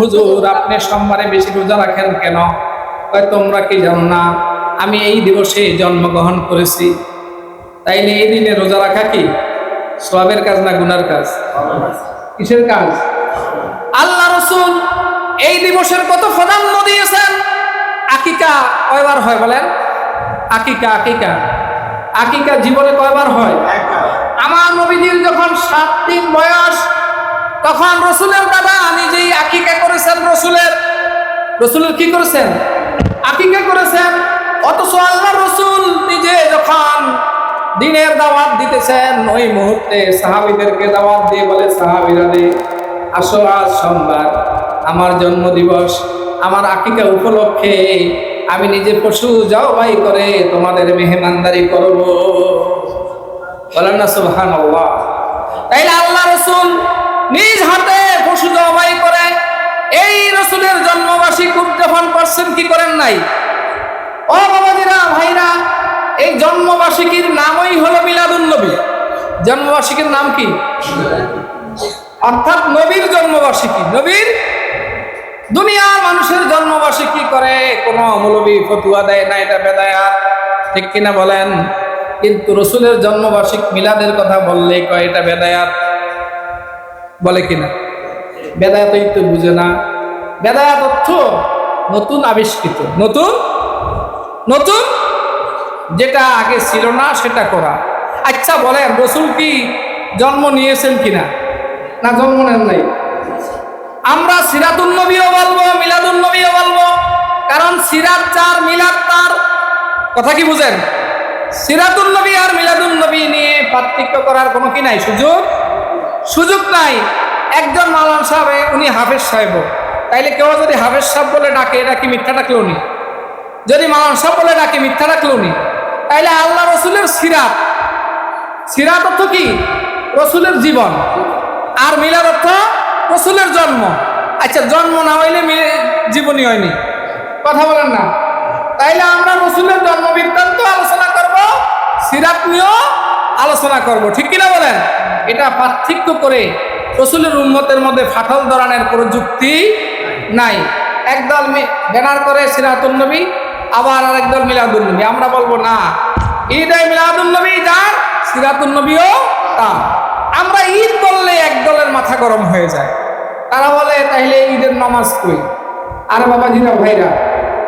হুজুর আপনি সোমবারে বেশি রোজা রাখেন কেন? তোমরা কি জানো না আমি এই দিবসে জন্মগ্রহণ করেছি? তাইলে এই দিনে রোজা রাখা কি সওয়াবের কাজ না গুনার কাজ? কিসের কাজ? আল্লাহ রাসূল এই দিবসের কত প্রাধান্য দিয়েছেন। আকিকা কয়বার হয় বলেন? আকিকা জীবনে কয়বার হয়? আমার নবীজির যখন 7 দিন বয়স তখন রসুলের দাদা নিজেই আকিকা করেছেন। রসুলের কি করেছেন? আকিকা করেছেন। অথচ আল্লাহ রসুল নিজে যখন দিনের দাওয়াত দিতেছেন ওই মুহূর্তে সাহাবীদেরকে দাওয়াত দিয়ে বলে, সাহাবীরা রে আসো, আজ সোমবার আমার জন্মদিবস, আমার আকিকা উপলক্ষে আমি নিজে পশু জবাই করে তোমাদের মেহমানদারি করব। বলেন না সুবহানাল্লাহ। তাইলে আল্লাহ রসুল নিজ হাতে পশু জবাই করে এই রসুলের জন্মবার্ষিকী উদযাপন করছেন কি করেন নাই? ও বাবাজিরা, ভাইরা, এই জন্মবার্ষিকীর নামই হলো মিলাদুন নবী। জন্মবার্ষিকীর নাম কি? অর্থাৎ নবীর জন্মবার্ষিকী। নবীর দুনিয়ার মানুষের জন্মবার্ষিকী করে কোনো মৌলবী ফতুয়া দেয় না, এটা বেদায়াত, ঠিক কিনা বলেন? কিন্তু রসুলের জন্মবার্ষিক মিলাদের কথা বললে কয় এটা বেদায়াত, বলে কিনা? বেদায়াতই তো বুঝে না। বেদায়াত অর্থ নতুন আবিষ্কৃত, নতুন যেটা আগে ছিল না সেটা করা। আচ্ছা বলেন, রসুল কি জন্ম নিয়েছেন কিনা? না জন্ম নেন নাই? আমরা সিরাতুন নবীও বলবো, মিলাদুন নবীও বলবো, কারণ সিরাত যার মিলাদ তার। কথা কি বুঝেন? সিরাতুন নবী আর মিলাদুন নবী নিয়ে পার্থক্য করার কোনো কি নাই, সুযোগ নাই। একজন মাওলানা সাহেব, উনি হাফেজ সাহেব, তাইলে কেউ যদি হাফেজ সাহেব বলে ডাকে এটা কি মিথ্যা ডাকলো উনি? যদি মাওলানা সাহেব বলে ডাকে মিথ্যা ডাকলো উনি? তাইলে আল্লাহ রসুলের সিরাত অর্থ কি? রসুলের জীবন। আর মিলাদ অর্থ রসুলের জন্ম। আচ্ছা, জন্ম না হইলে জীবনী হয়নি, কথা বলেন না? তাইলে আমরা রসুলের জন্ম বৃত্তান্ত আলোচনা করব, সিরাত নিয়েও আলোচনা করব, ঠিক কিনা বলেন? এটা পার্থক্য করে রসুলের উম্মতের মধ্যে ফাটল ধরানোর কোনো যুক্তি নাই। একদল ব্যানার করে সিরাতুন নবী, আবার আরেকদল মিলাদুন নবী। আমরা বলবো না, ঈদে মিলাদুন নবী যার, সিরাতুন নবীও তার। আমরা ঈদ বললে একদলের মাথা গরম হয়ে যায়, তারা বলে তাইলে ঈদের নামাজ কই? আরে বাবাজিরা, ভাইরা,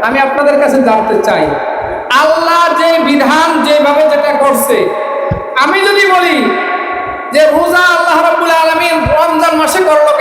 আমি আপনাদের কাছে জানতে চাই, আল্লাহ যে বিধান যেভাবে যেটা করছে, আমি যদি বলি যে রোজা আল্লাহ রাব্বুল আলামিন রমজান মাসে করলো কেন?